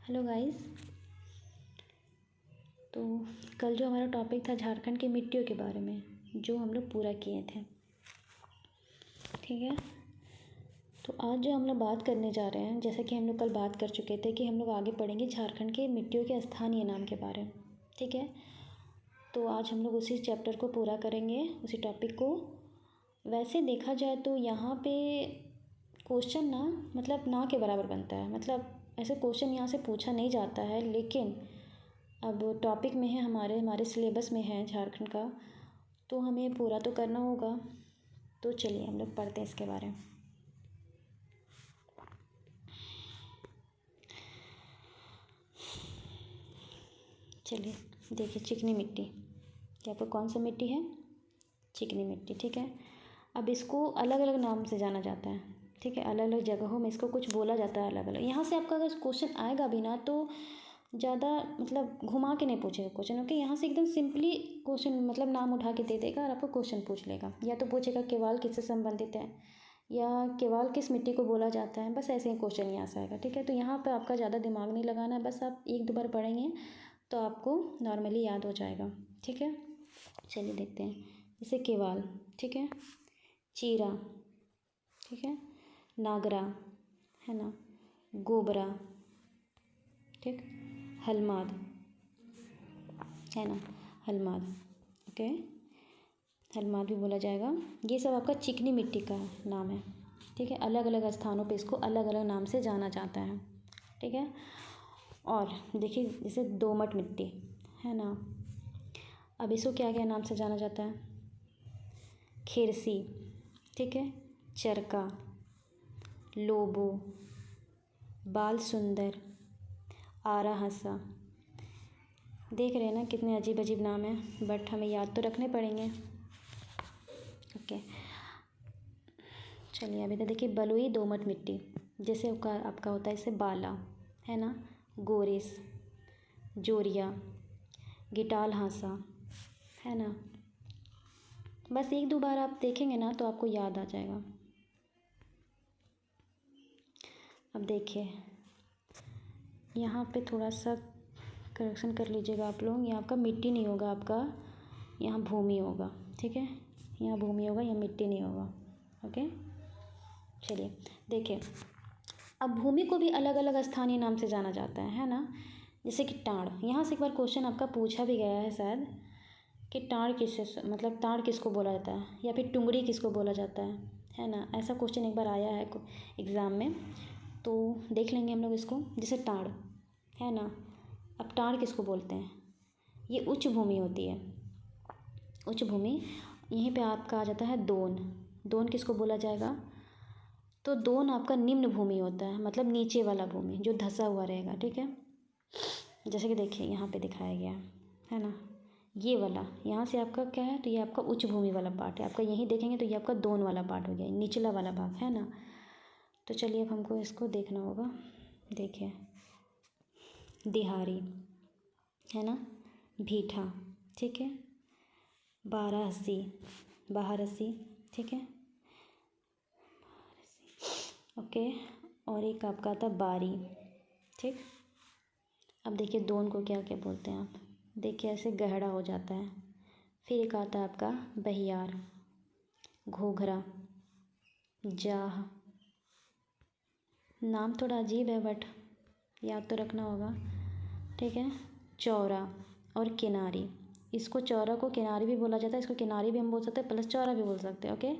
Hello guys. तो कल जो हमारा टॉपिक था झारखंड की मिट्टियों के बारे में, जो हम लोग पूरा किए थे, ठीक है। तो आज जो हम लोग बात करने जा रहे हैं, जैसा कि हम लोग कल बात कर चुके थे कि हम लोग आगे पढ़ेंगे झारखंड के मिट्टियों के स्थानीय नाम के बारे में, ठीक है। तो आज हम लोग उसी चैप्टर को पूरा करेंगे, उसी टॉपिक को। वैसे देखा जाए तो यहाँ पे क्वेश्चन ना के बराबर बनता है, मतलब ऐसे क्वेश्चन यहाँ से पूछा नहीं जाता है, लेकिन अब टॉपिक में है, हमारे सिलेबस में है झारखंड का, तो हमें पूरा तो करना होगा। तो चलिए हम लोग पढ़ते हैं इसके बारे में। चलिए देखिए, चिकनी मिट्टी, क्या आपको कौन सा मिट्टी है? चिकनी मिट्टी, ठीक है। अब इसको अलग अलग नाम से जाना जाता है, ठीक है। अलग अलग जगहों में इसको कुछ बोला जाता है अलग अलग। यहाँ से आपका अगर क्वेश्चन आएगा भी ना तो ज़्यादा मतलब घुमा के नहीं पूछेगा क्वेश्चन, ओके। यहाँ से एकदम सिंपली क्वेश्चन मतलब नाम उठा के दे देगा और आपको क्वेश्चन पूछ लेगा। या तो पूछेगा केवाल किससे संबंधित है, या केवाल किस मिट्टी को बोला जाता है, बस ऐसे ही क्वेश्चन यहाँ से आएगा, ठीक है। तो यहाँ पर आपका ज़्यादा दिमाग नहीं लगाना है, बस आप एक दो बार पढ़ेंगे तो आपको नॉर्मली याद हो जाएगा, ठीक है। चलिए देखते हैं। जैसे केवाल, ठीक है, चीरा, ठीक है, नागरा, है ना, गोबरा, ठीक, हलमाद, है ना, हलमाद, ओके, हलमाद भी बोला जाएगा। ये सब आपका चिकनी मिट्टी का नाम है, ठीक है। अलग अलग स्थानों पे इसको अलग अलग नाम से जाना जाता है, ठीक है। और देखिए जैसे दोमट मिट्टी, है ना, अब इसको क्या क्या नाम से जाना जाता है? खेरसी, ठीक है, चरका, लोबो, बाल सुंदर, आरा हंसा। देख रहे हैं ना कितने अजीब अजीब नाम है, बट हमें याद तो रखने पड़ेंगे, ओके। चलिए अभी तो देखिए बलुई दोमट मिट्टी, जैसे आपका होता है इससे बाला, है ना, गोरेस, जोरिया, गिटाल हासा, है ना। बस एक दो बार आप देखेंगे ना तो आपको याद आ जाएगा। अब देखिए यहाँ पे थोड़ा सा करेक्शन कर लीजिएगा आप लोग। यहाँ आपका मिट्टी नहीं होगा, आपका यहाँ भूमि होगा, ठीक है। यहाँ भूमि होगा, यहाँ मिट्टी नहीं होगा, ओके। चलिए देखिए, अब भूमि को भी अलग अलग स्थानीय नाम से जाना जाता है ना। जैसे कि टाड़, यहाँ से एक बार क्वेश्चन आपका पूछा भी गया है शायद कि टाड़ किससे मतलब टाड़ किसको बोला जाता है, या फिर टुंगड़ी किसको बोला जाता है ना। ऐसा क्वेश्चन एक बार आया है एग्ज़ाम में, तो देख लेंगे हम लोग इसको। जैसे टाड़, है ना, अब टाड़ किसको बोलते हैं? ये उच्च भूमि होती है, उच्च भूमि। यहीं पे आपका आ जाता है दोन। दोन किसको बोला जाएगा? तो दोन आपका निम्न भूमि होता है, मतलब नीचे वाला भूमि जो धंसा हुआ रहेगा, ठीक है। जैसे कि देखिए यहाँ पे दिखाया गया है ना, ये वाला यहाँ से आपका क्या है, तो ये आपका उच्च भूमि वाला पार्ट है आपका। यहीं देखेंगे तो ये आपका दोन वाला पार्ट हो गया, निचला वाला भाग, है ना। तो चलिए अब हमको इसको देखना होगा। देखिए दिहारी, है ना, भीठा, ठीक है, बाराहसी, बाहरसी, ठीक है, ओके। और एक आपका आता बारी, ठीक। अब देखिए दोन को क्या क्या बोलते हैं आप, देखिए ऐसे गहरा हो जाता है। फिर एक आता है आपका बहियार, घोघरा, जाह। नाम थोड़ा अजीब है बट याद तो रखना होगा, ठीक है। चौरा और किनारी, इसको चौरा को किनारी भी बोला जाता है, इसको किनारी भी हम बोल सकते हैं प्लस चौरा भी बोल सकते हैं, ओके।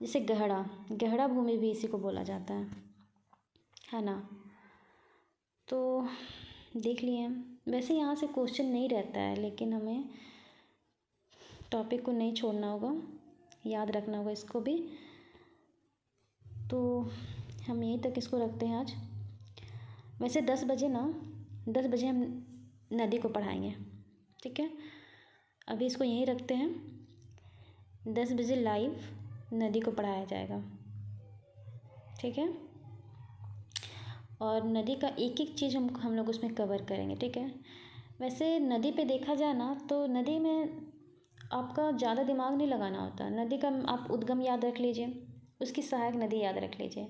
जैसे गहरा, गहरा भूमि भी इसी को बोला जाता है ना। तो देख लिए हम। वैसे यहाँ से क्वेश्चन नहीं रहता है, लेकिन हमें टॉपिक को नहीं छोड़ना होगा, याद रखना होगा इसको भी। तो हम यहीं तक इसको रखते हैं आज। वैसे 10 बजे ना, 10 बजे हम नदी को पढ़ाएंगे, ठीक है। अभी इसको यहीं रखते हैं, 10 बजे लाइव नदी को पढ़ाया जाएगा, ठीक है। और नदी का एक एक चीज़ हम लोग उसमें कवर करेंगे, ठीक है। वैसे नदी पे देखा जाए ना तो नदी में आपका ज़्यादा दिमाग नहीं लगाना होता। नदी का आप उद्गम याद रख लीजिए, उसकी सहायक नदी याद रख लीजिए,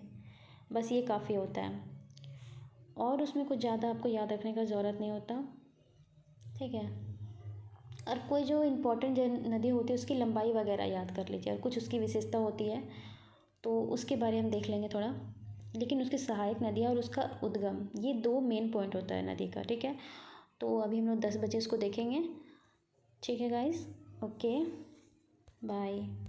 बस ये काफ़ी होता है। और उसमें कुछ ज़्यादा आपको याद रखने का ज़रूरत नहीं होता, ठीक है। और कोई जो इम्पोर्टेंट नदी होती है उसकी लंबाई वगैरह याद कर लीजिए, और कुछ उसकी विशेषता होती है तो उसके बारे में हम देख लेंगे थोड़ा। लेकिन उसकी सहायक नदियाँ और उसका उद्गम, ये 2 मेन पॉइंट होता है नदी का, ठीक है। तो अभी हम लोग 10 बजे इसको देखेंगे, ठीक है गाइस, ओके, बाय।